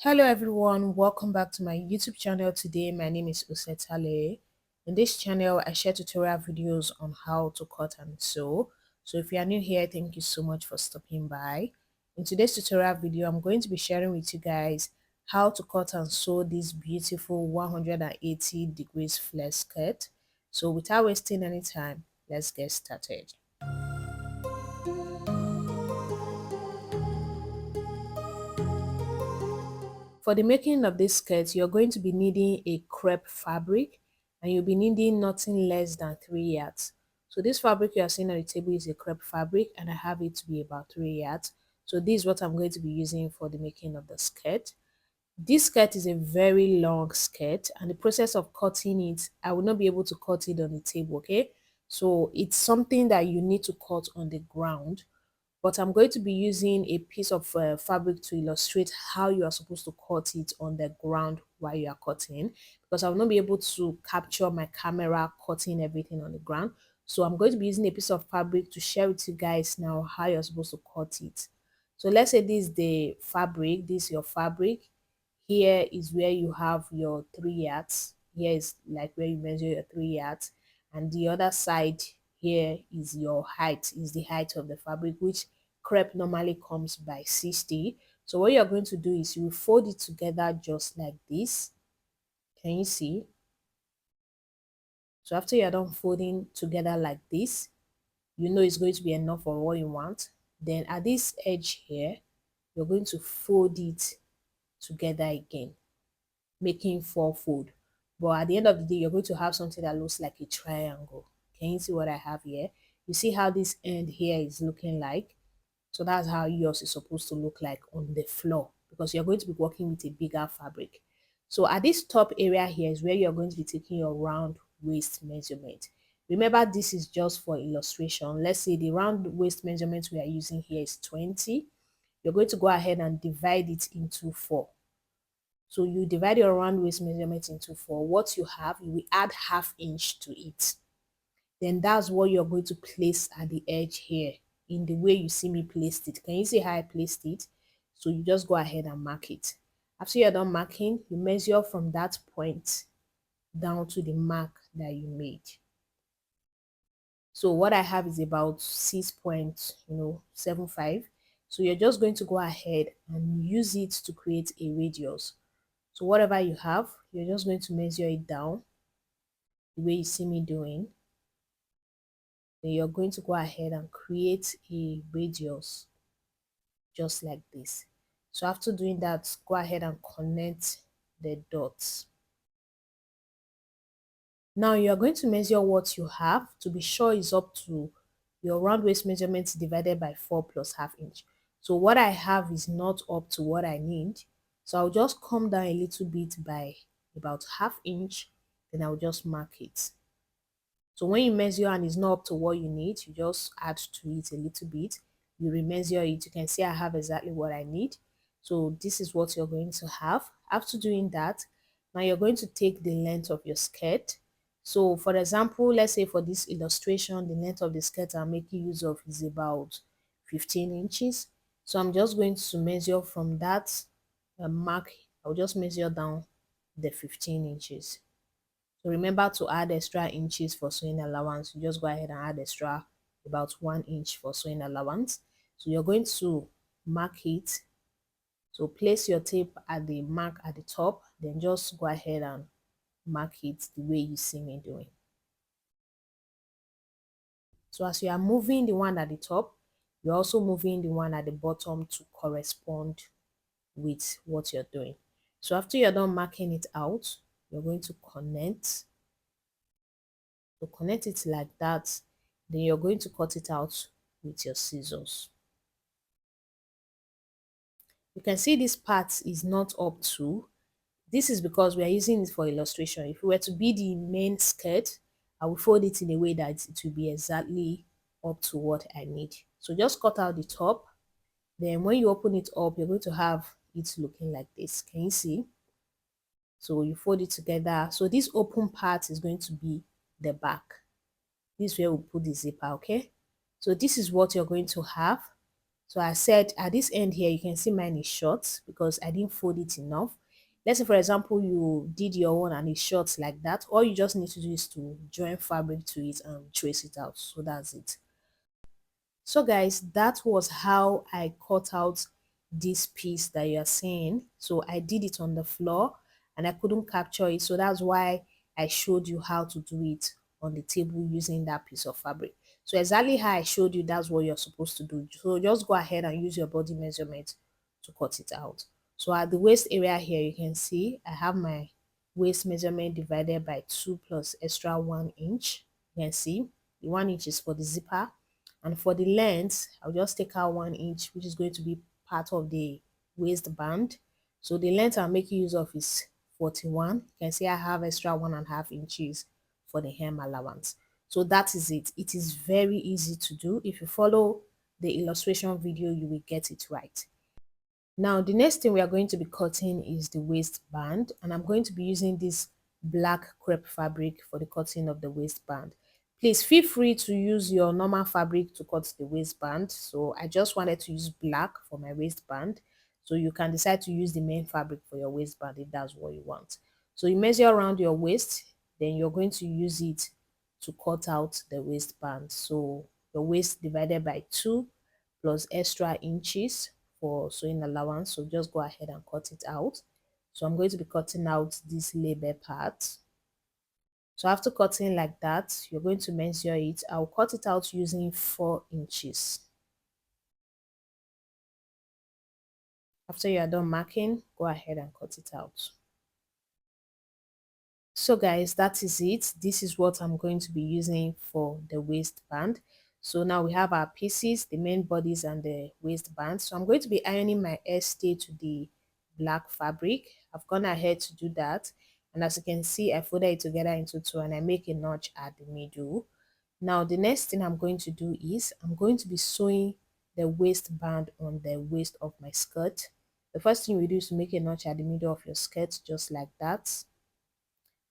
Hello everyone, welcome back to my YouTube channel. Today my name is Usetale. In this channel I share tutorial videos on how to cut and sew. So if you are new here, thank you so much for stopping by. In today's tutorial video I'm going to be sharing with you guys how to cut and sew this beautiful 180 degrees flare skirt. So without wasting any time, let's get started. For the making of this skirt, you're going to be needing a crepe fabric and you'll be needing nothing less than 3 yards. So this fabric you are seeing on the table is a crepe fabric and I have it to be about 3 yards. So this is what I'm going to be using for the making of the skirt. This skirt is a very long skirt and the process of cutting it, I will not be able to cut it on the table, okay? So it's something that you need to cut on the ground, but I'm going to be using a piece of fabric to illustrate how you are supposed to cut it on the ground while you are cutting, because I will not be able to capture my camera cutting everything on the ground. So I'm going to be using a piece of fabric to share with you guys now how you're supposed to cut it. So let's say this is the fabric, this is your fabric. Here is where you have your 3 yards. Here is like where you measure your 3 yards, and the other side here is your height, is the height of the fabric, which crepe normally comes by 60. So what you're going to do is you fold it together just like this. Can you see? So after you're done folding together like this, you know it's going to be enough for what you want. Then at this edge here, you're going to fold it together again, making 4 fold. But at the end of the day, you're going to have something that looks like a triangle. Can you see what I have here? You see how this end here is looking like? So that's how yours is supposed to look like on the floor, because you're going to be working with a bigger fabric. So at this top area here is where you're going to be taking your round waist measurement. Remember, this is just for illustration. Let's say the round waist measurement we are using here is 20. You're going to go ahead and divide it into 4. So you divide your round waist measurement into 4. What you have, you will add ½ inch to it. Then that's what you're going to place at the edge here in the way you see me placed it. Can you see how I placed it? So you just go ahead and mark it. After you're done marking, you measure from that point down to the mark that you made. So what I have is about 6.75. So you're just going to go ahead and use it to create a radius. So whatever you have, you're just going to measure it down the way you see me doing. Then you're going to go ahead and create a radius just like this. So after doing that, go ahead and connect the dots. Now you're going to measure what you have to be sure is up to your round waist measurement divided by 4 plus ½ inch. So what I have is not up to what I need. So I'll just come down a little bit by about ½ inch, then I'll just mark it. So when you measure and it's not up to what you need, you just add to it a little bit. You remeasure it. You can see I have exactly what I need. So this is what you're going to have. After doing that, now you're going to take the length of your skirt. So for example, let's say for this illustration, the length of the skirt I'm making use of is about 15 inches. So I'm just going to measure from that mark. I'll just measure down the 15 inches. So remember to add extra inches for sewing allowance. You just go ahead and add extra about 1 inch for sewing allowance. So you're going to mark it. So place your tape at the mark at the top, then just go ahead and mark it the way you see me doing. So as you are moving the one at the top, you're also moving the one at the bottom to correspond with what you're doing. So after you're done marking it out, you're going to connect. So connect it like that, then you're going to cut it out with your scissors. You can see this part is not up to. This is because we are using it for illustration. If it were to be the main skirt, I will fold it in a way that it will be exactly up to what I need. So just cut out the top. Then when you open it up, you're going to have it looking like this. Can you see? So you fold it together. So this open part is going to be the back. This is where we put the zipper, okay? So this is what you're going to have. So I said at this end here, you can see mine is short because I didn't fold it enough. Let's say, for example, you did your own and it's short like that. All you just need to do is to join fabric to it and trace it out. So that's it. So guys, that was how I cut out this piece that you are seeing. So I did it on the floor and I couldn't capture it. So that's why I showed you how to do it on the table using that piece of fabric. So exactly how I showed you, that's what you're supposed to do. So just go ahead and use your body measurement to cut it out. So at the waist area here, you can see I have my waist measurement divided by 2 plus extra 1 inch. You can see the 1 inch is for the zipper, and for the length, I'll just take out 1 inch, which is going to be part of the waistband. So the length I'm making use of is 41. You can see I have extra 1.5 inches for the hem allowance. So that is it. It is very easy to do. If you follow the illustration video, you will get it right. Now, the next thing we are going to be cutting is the waistband, and I'm going to be using this black crepe fabric for the cutting of the waistband. Please feel free to use your normal fabric to cut the waistband. So I just wanted to use black for my waistband. So you can decide to use the main fabric for your waistband if that's what you want. So you measure around your waist, then you're going to use it to cut out the waistband. So your waist divided by 2 plus extra inches for sewing allowance. So just go ahead and cut it out. So I'm going to be cutting out this label part. So after cutting like that, you're going to measure it. I'll cut it out using 4 inches. After you are done marking, go ahead and cut it out. So guys, that is it. This is what I'm going to be using for the waistband. So now we have our pieces, the main bodies and the waistband. So I'm going to be ironing my stay to the black fabric. I've gone ahead to do that. And as you can see, I folded it together into two and I make a notch at the middle. Now the next thing I'm going to do is I'm going to be sewing the waistband on the waist of my skirt. The first thing we do is to make a notch at the middle of your skirt, just like that.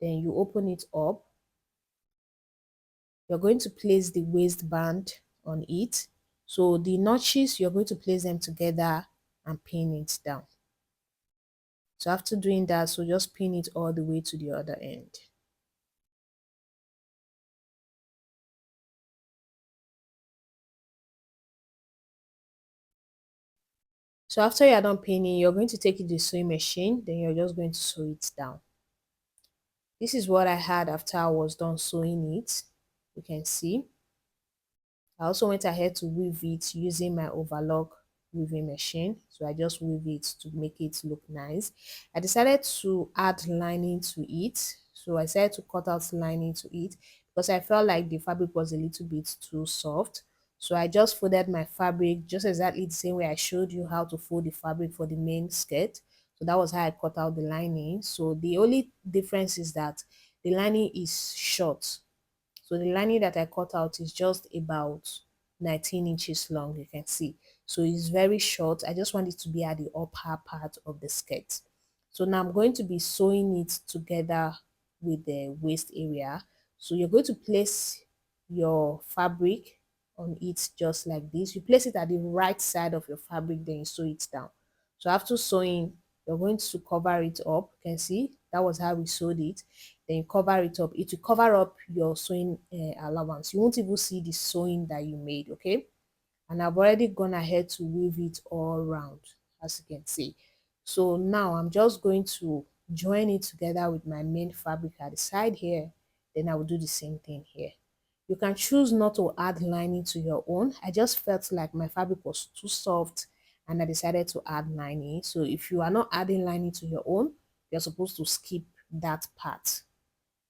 Then you open it up. You're going to place the waistband on it. So the notches, you're going to place them together and pin it down. So after doing that, so just pin it all the way to the other end. So after you're done pinning, you're going to take it to the sewing machine, then you're just going to sew it down. This is what I had after I was done sewing it. You can see. I also went ahead to weave it using my overlock weaving machine. So I just weave it to make it look nice. I decided to add lining to it. So I decided to cut out lining to it because I felt like the fabric was a little bit too soft. So I just folded my fabric just exactly the same way I showed you how to fold the fabric for the main skirt. So that was how I cut out the lining. So the only difference is that the lining is short. So the lining that I cut out is just about 19 inches long, you can see. So it's very short. I just want it to be at the upper part of the skirt. So now I'm going to be sewing it together with the waist area. So you're going to place your fabric on it just like this. You place it at the right side of your fabric, then you sew it down. So after sewing, you're going to cover it up. You can see that was how we sewed it. Then you cover it up. It will cover up your sewing allowance. You won't even see the sewing that you made, okay? And I've already gone ahead to weave it all around, as you can see. So now I'm just going to join it together with my main fabric at the side here. Then I will do the same thing here. You can choose not to add lining to your own. I just felt like my fabric was too soft and I decided to add lining. So if you are not adding lining to your own, you're supposed to skip that part.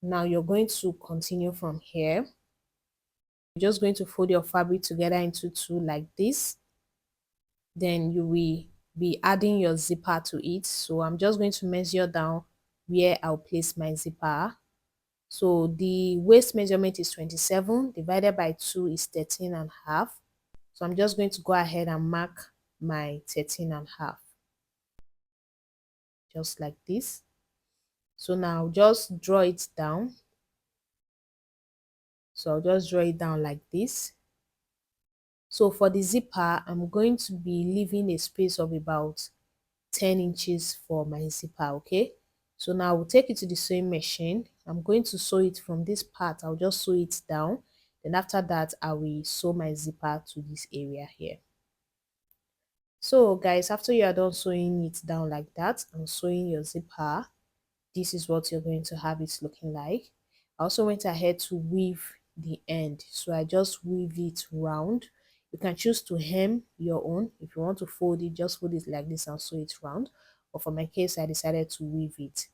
Now you're going to continue from here. You're just going to fold your fabric together into two like this. Then you will be adding your zipper to it. So I'm just going to measure down where I'll place my zipper. So the waist measurement is 27 divided by 2 is 13 and a half. So I'm just going to go ahead and mark my 13 and a half, just like this. So now just draw it down. So I'll just draw it down like this. So for the zipper, I'm going to be leaving a space of about 10 inches for my zipper, okay? So now we'll take it to the sewing machine. I'm going to sew it from this part. I'll just sew it down. Then after that, I will sew my zipper to this area here. So guys, after you are done sewing it down like that and sewing your zipper, this is what you're going to have it looking like. I also went ahead to weave the end. So I just weave it round. You can choose to hem your own. If you want to fold it, just fold it like this and sew it round. But for my case, I decided to weave it.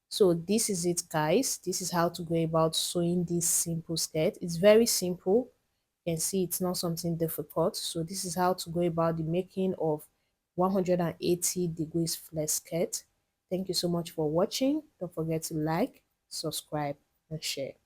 So this is it, guys. This is how to go about sewing this simple skirt. It's very simple. You can see it's not something difficult. So this is how to go about the making of 180 degrees flare skirt. Thank you so much for watching. Don't forget to like, subscribe, and share.